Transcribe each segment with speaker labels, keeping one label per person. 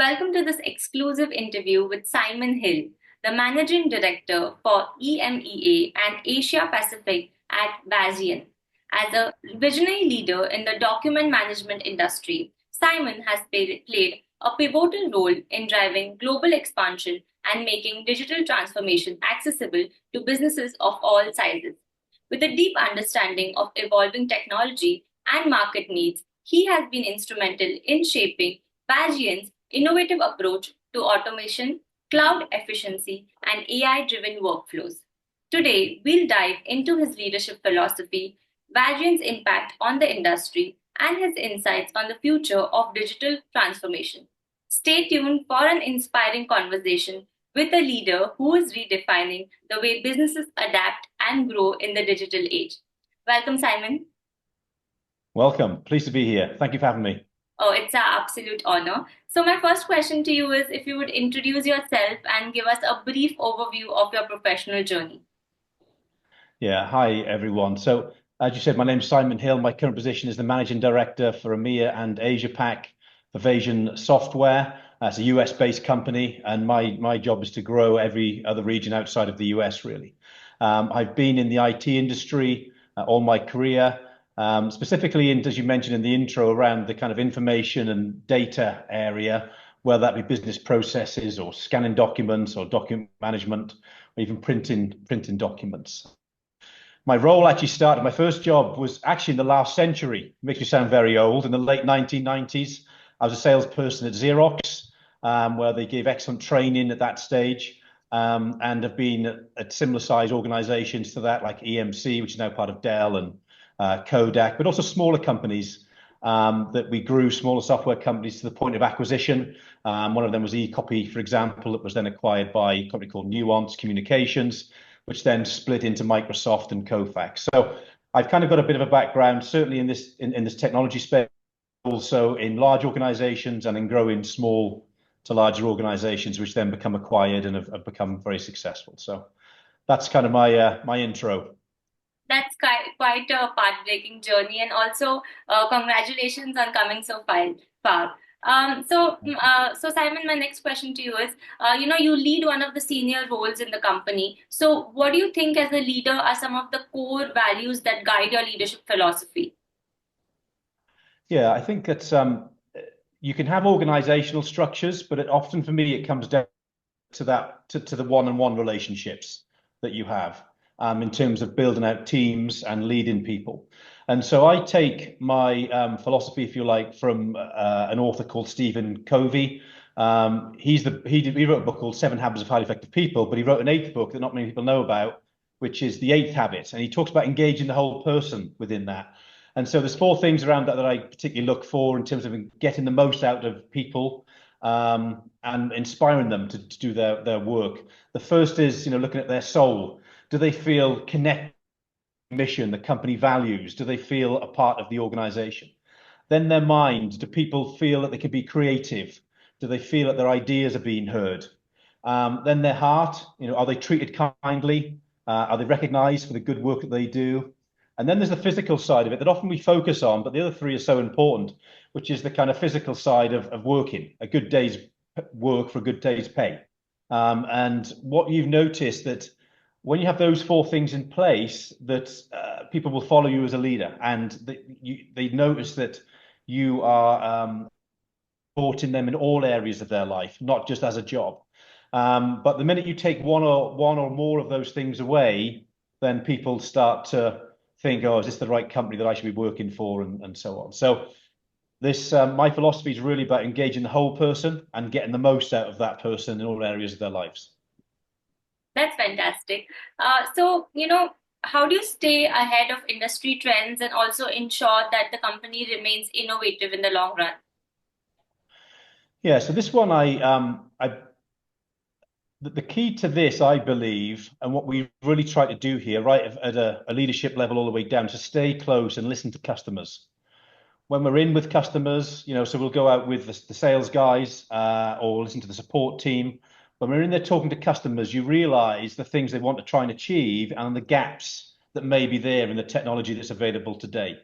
Speaker 1: Welcome to this exclusive interview with Simon Hill, the Managing Director for EMEA and Asia Pacific at Vasion. As a visionary leader in the document management industry, Simon has played a pivotal role in driving global expansion and making digital transformation accessible to businesses of all sizes. With a deep understanding of evolving technology and market needs, he has been instrumental in shaping Vagion's innovative approach to automation, cloud efficiency, and AI driven workflows. Today, we'll dive into his leadership philosophy, Vagion's impact on the industry, and his insights on the future of digital transformation. Stay tuned for an inspiring conversation with a leader who is redefining the way businesses adapt and grow in the digital age. Welcome, Simon.
Speaker 2: Welcome. Pleased to be here. Thank you for having me.
Speaker 1: Oh, it's our absolute honor. So, my first question to you is if you would introduce yourself and give us a brief overview of your professional journey.
Speaker 2: Yeah. Hi, everyone. So, as you said, my name's Simon Hill. My current position is the Managing Director for EMEA and Asia Pac for Vasion Software. It's a US-based company, and my job is to grow every other region outside of the US, really. I've been in the IT industry all my career. Specifically, as you mentioned in the intro, around the kind of information and data area, whether that be business processes or scanning documents or document management, or even printing documents. My role actually started, my first job was actually in the last century. Makes me sound very old. In the late 1990s, I was a salesperson at Xerox, where they gave excellent training at that stage, and have been at similar size organizations to that, like EMC, which is now part of Dell, and Kodak, but also smaller companies that we grew, smaller software companies to the point of acquisition. One of them was eCopy, for example, that was then acquired by a company called Nuance Communications, which then split into Microsoft and Kofax. So I've kind of got a bit of a background, certainly in this technology space, also in large organizations and in growing small to larger organizations, which then become acquired and have become very successful. So that's kind of my intro.
Speaker 1: That's quite a path-breaking journey, and also congratulations on coming so far. So Simon, my next question to you is, you lead one of the senior roles in the company. So, what do you think as a leader are some of the core values that guide your leadership philosophy?
Speaker 2: Yeah, I think that you can have organizational structures, but often for me it comes down to the one-on-one relationships that you have. In terms of building out teams and leading people. And so I take my philosophy, if you like, from an author called Stephen Covey. He wrote a book called Seven Habits of Highly Effective People, but he wrote an eighth book that not many people know about, which is The Eighth Habit. And he talks about engaging the whole person within that. And so there's four things around that I particularly look for in terms of getting the most out of people and inspiring them to do their work. The first is, looking at their soul. Do they feel connected to the mission, the company values? Do they feel a part of the organization? Then their mind. Do people feel that they can be creative? Do they feel that their ideas are being heard? Then their heart. Are they treated kindly? Are they recognized for the good work that they do? And then there's the physical side of it that often we focus on, but the other three are so important, which is the kind of physical side of working, a good day's work for a good day's pay. And what you've noticed that when you have those four things in place, that people will follow you as a leader, and they notice that you are supporting them in all areas of their life, not just as a job. But the minute you take one or more of those things away, then people start to think, oh, is this the right company that I should be working for, and so on. So this my philosophy is really about engaging the whole person and getting the most out of that person in all areas of their lives.
Speaker 1: That's fantastic. How do you stay ahead of industry trends and also ensure that the company remains innovative in the long run?
Speaker 2: Yeah, so this one, the key to this, I believe, and what we really try to do here, right, at a leadership level all the way down, to stay close and listen to customers. When we're in with customers, so we'll go out with the sales guys or listen to the support team. When we're in there talking to customers, you realize the things they want to try and achieve and the gaps that may be there in the technology that's available today.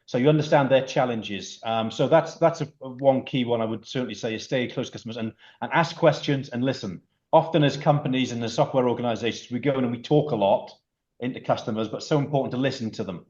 Speaker 2: So you understand their challenges. So that's one key one I would certainly say is stay close to customers and ask questions and listen. Often as companies and as software organizations, we go in and we talk a lot into customers, but it's so important to listen to them.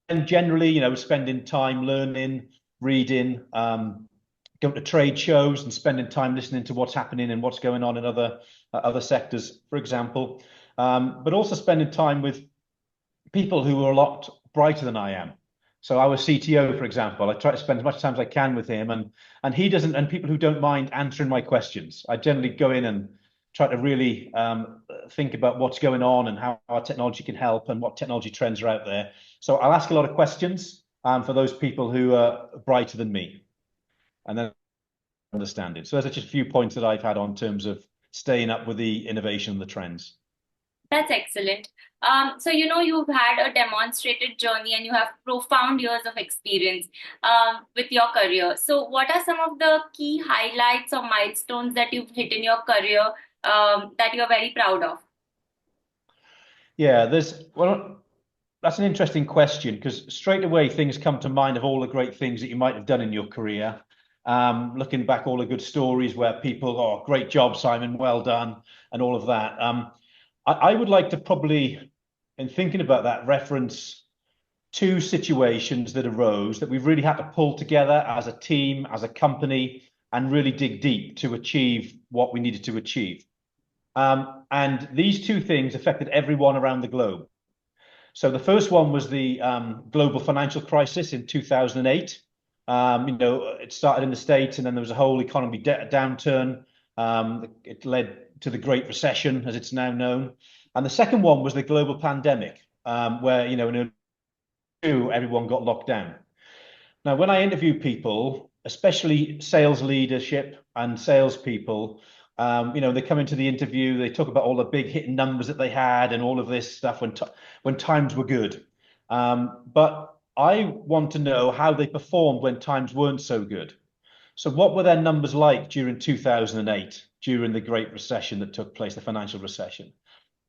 Speaker 2: And generally, spending time learning, reading, going to trade shows and spending time listening to what's happening and what's going on in other sectors, for example. But also spending time with people who are a lot brighter than I am. So our CTO, for example, I try to spend as much time as I can with him, and he doesn't, and people who don't mind answering my questions. I generally go in and try to really think about what's going on and how our technology can help and what technology trends are out there. So I'll ask a lot of questions for those people who are brighter than me, and then understand it. So there's just a few points that I've had on terms of staying up with the innovation and the trends.
Speaker 1: That's excellent. So, you've had a demonstrated journey and you have profound years of experience with your career. So, what are some of the key highlights or milestones that you've hit in your career that you're very proud of?
Speaker 2: Yeah, that's an interesting question because straight away things come to mind of all the great things that you might have done in your career. Looking back, all the good stories where people, oh, great job, Simon, well done, and all of that. I would like to probably, in thinking about that, reference two situations that arose that we've really had to pull together as a team, as a company, and really dig deep to achieve what we needed to achieve. And these two things affected everyone around the globe. So the first one was the global financial crisis in 2008. It started in the States, and then there was a whole economy downturn. It led to the Great Recession, as it's now known. And the second one was the global pandemic, where, in everyone got locked down. Now, when I interview people, especially sales leadership and salespeople, they come into the interview, they talk about all the big hitting numbers that they had and all of this stuff when times were good. But I want to know how they performed when times weren't so good. So what were their numbers like during 2008, during the Great Recession that took place, the financial recession?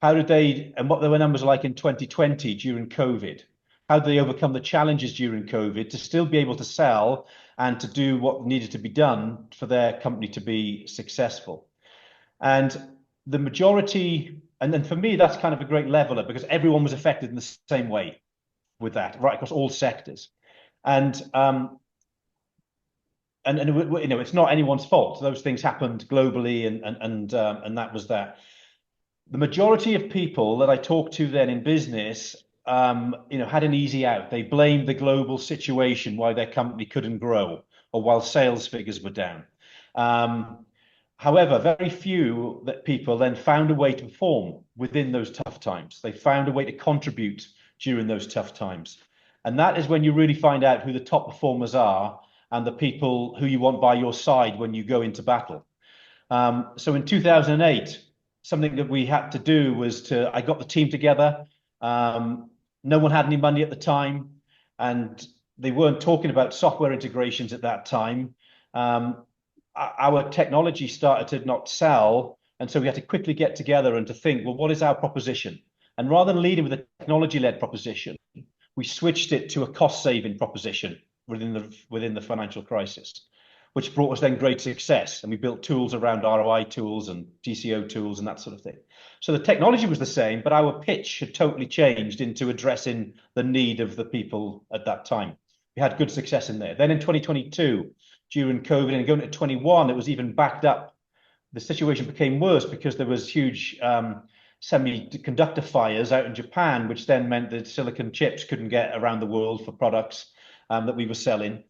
Speaker 2: What were their numbers like in 2020 during COVID? How did they overcome the challenges during COVID to still be able to sell and to do what needed to be done for their company to be successful? And the majority, and then for me, that's kind of a great leveler because everyone was affected in the same way with that, right across all sectors. And it's not anyone's fault. Those things happened globally, and that was that. The majority of people that I talked to then in business, had an easy out. They blamed the global situation why their company couldn't grow or while sales figures were down. However, very few people then found a way to perform within those tough times. They found a way to contribute during those tough times. And that is when you really find out who the top performers are and the people who you want by your side when you go into battle. So in 2008, something that we had to do was I got the team together. No one had any money at the time, and they weren't talking about software integrations at that time. Our technology started to not sell, and so we had to quickly get together and to think, well, what is our proposition? And rather than leading with a technology-led proposition, we switched it to a cost-saving proposition within the financial crisis, which brought us then great success. And we built tools around ROI tools and TCO tools and that sort of thing. So the technology was the same, but our pitch had totally changed into addressing the need of the people at that time. We had good success in there. Then in 2022, during COVID and going to 21, it was even backed up. The situation became worse because there was huge semiconductor fires out in Japan, which then meant that silicon chips couldn't get around the world for products that we were selling.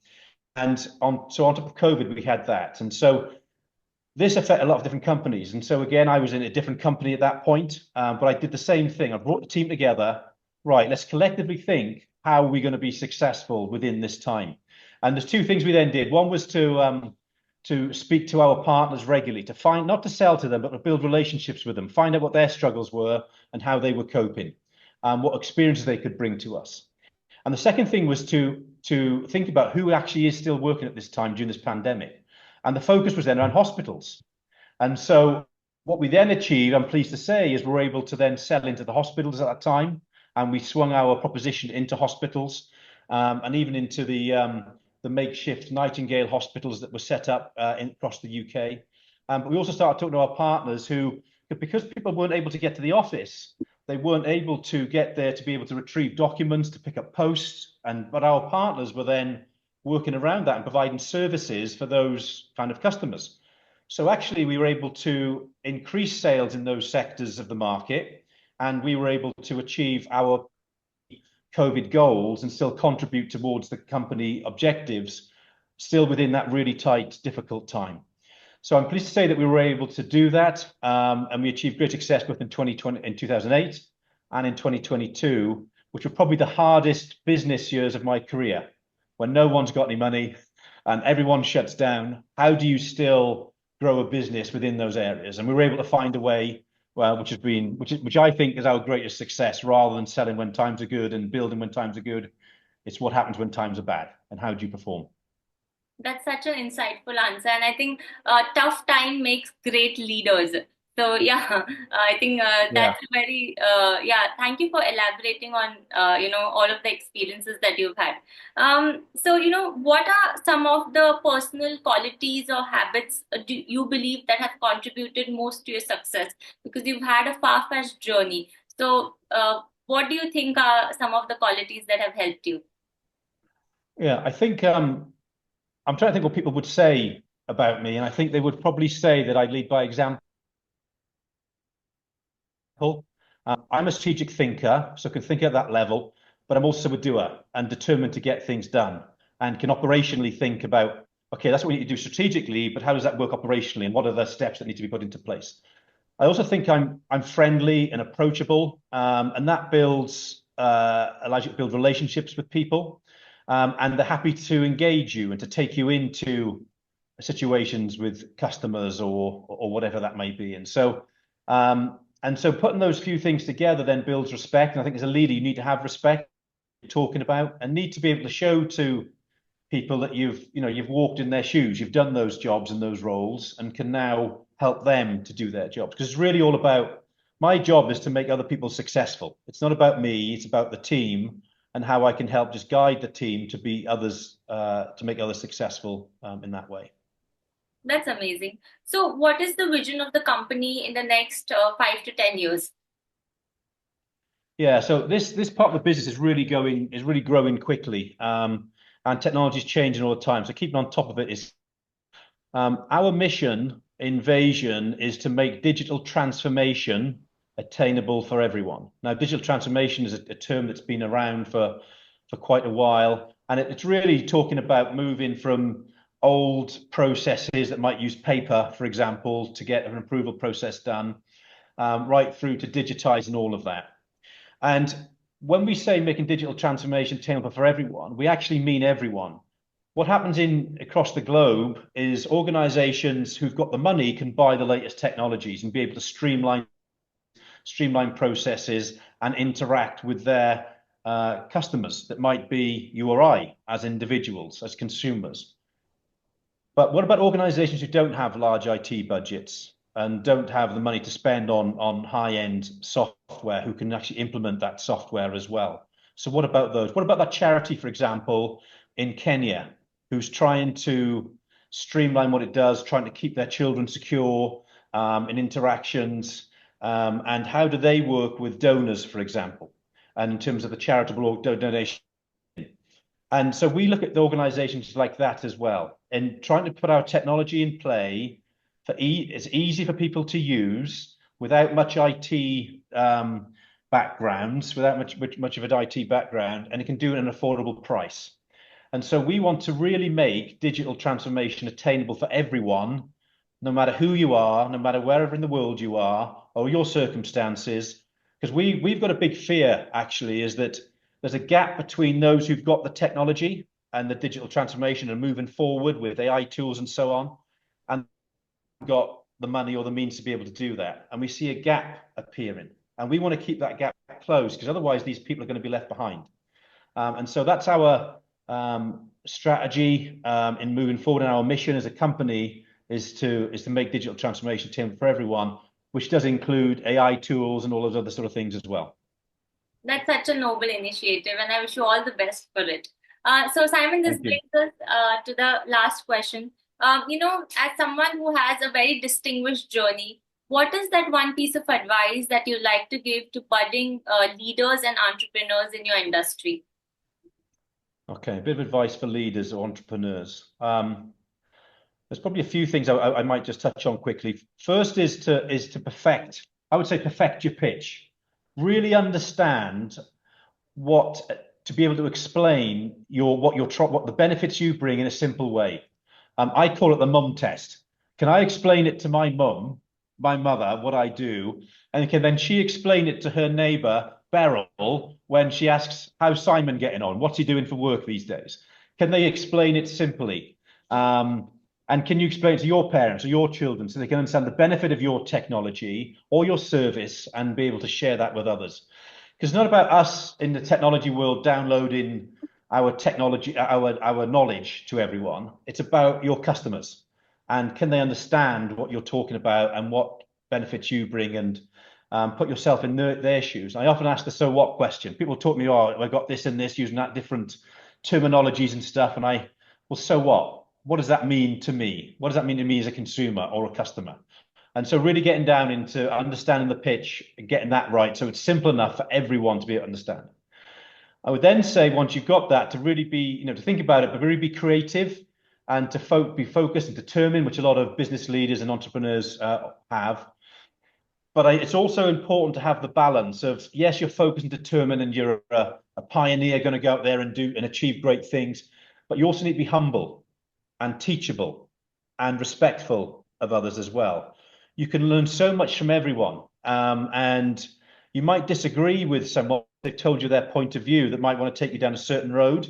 Speaker 2: And on top of COVID, we had that. And so this affected a lot of different companies. And so again, I was in a different company at that point, but I did the same thing. I brought the team together. Right, let's collectively think, how are we going to be successful within this time? And there's two things we then did. One was to speak to our partners regularly, to find, not to sell to them, but to build relationships with them, find out what their struggles were and how they were coping, what experiences they could bring to us. And the second thing was to think about who actually is still working at this time during this pandemic. And the focus was then around hospitals. And so what we then achieved, I'm pleased to say, is we're able to then sell into the hospitals at that time. And we swung our proposition into hospitals. and even into the makeshift Nightingale hospitals that were set up across the UK. But we also started talking to our partners who, because people weren't able to get to the office, they weren't able to get there to be able to retrieve documents, to pick up posts, but our partners were then working around that and providing services for those kind of customers. So actually, we were able to increase sales in those sectors of the market, and we were able to achieve our COVID goals and still contribute towards the company objectives, still within that really tight, difficult time. So I'm pleased to say that we were able to do that, and we achieved great success both in 2020, in 2008, and in 2022, which were probably the hardest business years of my career, when no one's got any money and everyone shuts down. How do you still grow a business within those areas? And we were able to find a way, well, which I think is our greatest success, rather than selling when times are good and building when times are good. It's what happens when times are bad, and how do you perform?
Speaker 1: That's such an insightful answer, and I think tough time makes great leaders. So yeah, I think
Speaker 2: Yeah.
Speaker 1: that's a very yeah. Thank you for elaborating on all of the experiences that you've had. So what are some of the personal qualities or habits do you believe that have contributed most to your success? Because you've had a far-fetched journey. So what do you think are some of the qualities that have helped you?
Speaker 2: Yeah, I think I'm trying to think what people would say about me, and I think they would probably say that I lead by example. I'm a strategic thinker, so can think at that level, but I'm also a doer and determined to get things done, and can operationally think about, okay, that's what we need to do strategically, but how does that work operationally, and what are the steps that need to be put into place? I also think I'm friendly and approachable, and that allows you to build relationships with people, and they're happy to engage you and to take you into situations with customers or whatever that may be. And so putting those few things together then builds respect. And I think as a leader, you need to have respect you're talking about, and need to be able to show to people that you've walked in their shoes, you've done those jobs and those roles, and can now help them to do their jobs. Because it's really all about, my job is to make other people successful. It's not about me, it's about the team, and how I can help just guide the team to be others, to make others successful in that way.
Speaker 1: That's amazing. So, what is the vision of the company in the next 5 to 10 years?
Speaker 2: Yeah, so this part of the business is really growing quickly, and technology is changing all the time. So keeping on top of it is our mission in Vasion is to make digital transformation attainable for everyone. Now, digital transformation is a term that's been around for quite a while, and it's really talking about moving from old processes that might use paper, for example, to get an approval process done, right through to digitizing all of that. And when we say making digital transformation attainable for everyone, we actually mean everyone. What happens across the globe is organizations who've got the money can buy the latest technologies and be able to streamline processes and interact with their customers that might be you or I as individuals, as consumers. But what about organizations who don't have large IT budgets and don't have the money to spend on high-end software, who can actually implement that software as well? So what about those? What about that charity, for example, in Kenya, who's trying to streamline what it does, trying to keep their children secure in interactions, and how do they work with donors, for example, and in terms of the charitable donation? And so we look at the organizations like that as well, and trying to put our technology in play for it's easy for people to use without much IT backgrounds, without much of an IT background, and it can do it at an affordable price. And so we want to really make digital transformation attainable for everyone, no matter who you are, no matter wherever in the world you are, or your circumstances. Because we've got a big fear, actually, is that there's a gap between those who've got the technology and the digital transformation and moving forward with AI tools and so on, and got the money or the means to be able to do that. And we see a gap appearing. And we want to keep that gap closed, because otherwise these people are going to be left behind. And so that's our strategy in moving forward. And our mission as a company is to make digital transformation attainable for everyone, which does include AI tools and all those other sort of things as well.
Speaker 1: That's such a noble initiative, and I wish you all the best for it. So, Simon, this
Speaker 2: Thank you.
Speaker 1: brings us to the last question. As someone who has a very distinguished journey, what is that one piece of advice that you like to give to budding leaders and entrepreneurs in your industry?
Speaker 2: Okay, a bit of advice for leaders or entrepreneurs. There's probably a few things I might just touch on quickly. First is to perfect, I would say perfect your pitch. Really understand what to be able to explain what the benefits you bring in a simple way. I call it the mum test. Can I explain it to my mum, my mother, what I do, and can then she explain it to her neighbour Beryl when she asks how's Simon getting on? What's he doing for work these days? Can they explain it simply? And can you explain it to your parents or your children so they can understand the benefit of your technology or your service and be able to share that with others? Because it's not about us in the technology world downloading our technology, our knowledge to everyone. It's about your customers, and can they understand what you're talking about and what benefits you bring, and put yourself in their shoes. I often ask the so what question. People talk to me, oh, I got this and this, using that different terminologies and stuff, and well, so what? What does that mean to me? What does that mean to me as a consumer or a customer? And so really getting down into understanding the pitch and getting that right so it's simple enough for everyone to be able to understand. I would then say once you've got that to really be, to think about it, but really be creative and to be focused and determined, which a lot of business leaders and entrepreneurs have. But it's also important to have the balance of, yes, you're focused and determined and you're a pioneer going to go out there and do and achieve great things, but you also need to be humble and teachable and respectful of others as well. You can learn so much from everyone, and you might disagree with someone. They've told you their point of view that might want to take you down a certain road,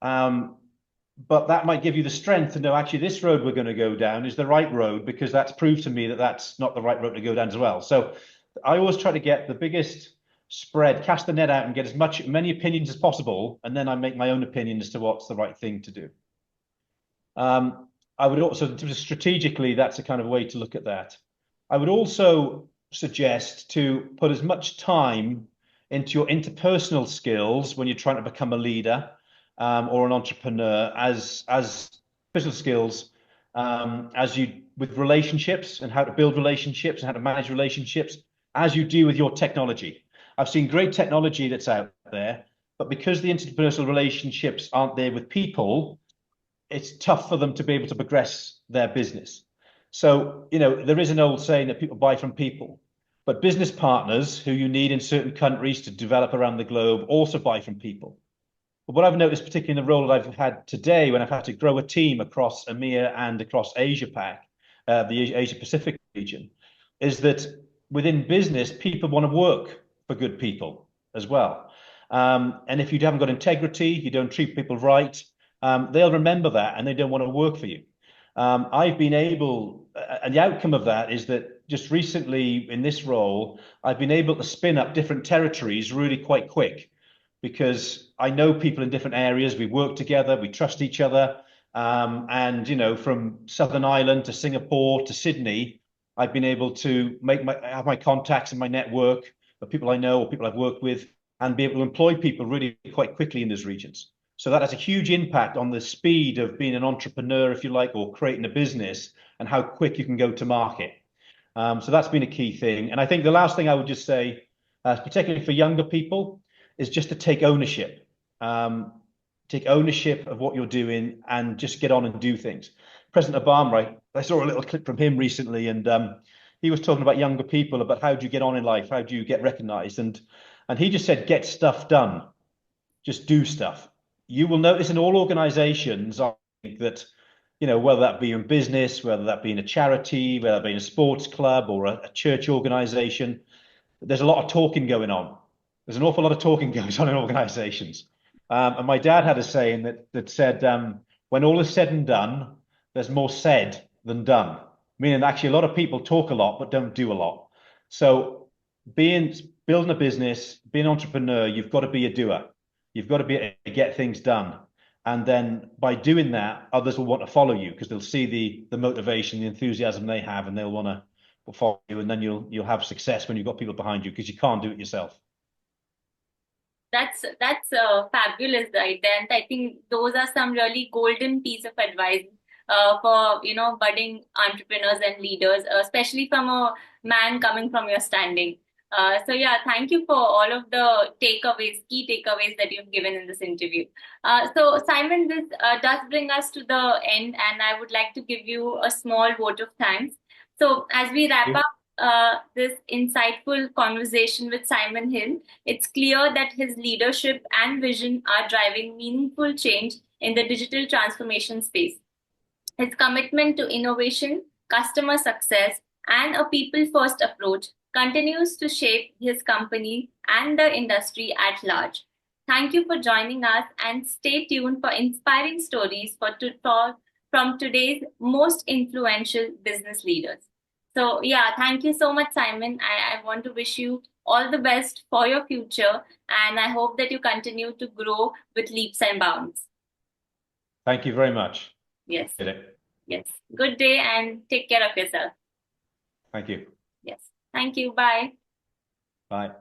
Speaker 2: but that might give you the strength to know actually this road we're going to go down is the right road because that's proved to me that that's not the right road to go down as well. So I always try to get the biggest spread, cast the net out and get many opinions as possible, and then I make my own opinion as to what's the right thing to do. I would also, strategically, that's a kind of way to look at that. I would also suggest to put as much time into your interpersonal skills when you're trying to become a leader or an entrepreneur as personal skills as you with relationships and how to build relationships and how to manage relationships as you do with your technology. I've seen great technology that's out there, but because the interpersonal relationships aren't there with people, it's tough for them to be able to progress their business. So, there is an old saying that people buy from people, but business partners who you need in certain countries to develop around the globe also buy from people. But what I've noticed, particularly in the role that I've had today, when I've had to grow a team across EMEA and across Asia Pac, the Asia Pacific region, is that within business, people want to work for good people as well. And if you haven't got integrity, you don't treat people right, they'll remember that and they don't want to work for you. I've been able, and the outcome of that is that just recently in this role, I've been able to spin up different territories really quite quick because I know people in different areas. We work together, we trust each other. And from Southern Ireland to Singapore to Sydney, I've been able to have my contacts and my network of people I know or people I've worked with and be able to employ people really quite quickly in those regions. So that has a huge impact on the speed of being an entrepreneur, if you like, or creating a business and how quick you can go to market. So that's been a key thing. And I think the last thing I would just say, particularly for younger people, is just to take ownership. Take ownership of what you're doing and just get on and do things. President Obama, I saw a little clip from him recently, and he was talking about younger people, about how do you get on in life, how do you get recognized, and he just said, get stuff done, just do stuff. You will notice in all organizations, I think that, whether that be in business, whether that be in a charity, whether that be in a sports club or a church organization, there's a lot of talking going on. There's an awful lot of talking goes on in organizations. And my dad had a saying that said, when all is said and done, there's more said than done. Meaning actually a lot of people talk a lot, but don't do a lot. So building a business, being an entrepreneur, you've got to be a doer. You've got to be able to get things done. And then by doing that, others will want to follow you because they'll see the motivation, the enthusiasm they have, and they'll want to follow you. And then you'll have success when you've got people behind you because you can't do it yourself.
Speaker 1: That's fabulous, right there. And I think those are some really golden piece of advice for budding entrepreneurs and leaders, especially from a man coming from your standing. So yeah, thank you for all of the key takeaways that you've given in this interview. So Simon, this does bring us to the end, and I would like to give you a small vote of thanks. So as we wrap up this insightful conversation with Simon Hill, it's clear that his leadership and vision are driving meaningful change in the digital transformation space. His commitment to innovation, customer success, and a people first approach continues to shape his company and the industry at large. Thank you for joining us, and stay tuned for inspiring stories from today's most influential business leaders. So, yeah, thank you so much, Simon. I want to wish you all the best for your future, and I hope that you continue to grow with leaps and bounds.
Speaker 2: Thank you very much.
Speaker 1: Yes.
Speaker 2: Did it.
Speaker 1: Yes. Good day and take care of yourself.
Speaker 2: Thank you.
Speaker 1: Yes. Thank you. Bye.
Speaker 2: Bye.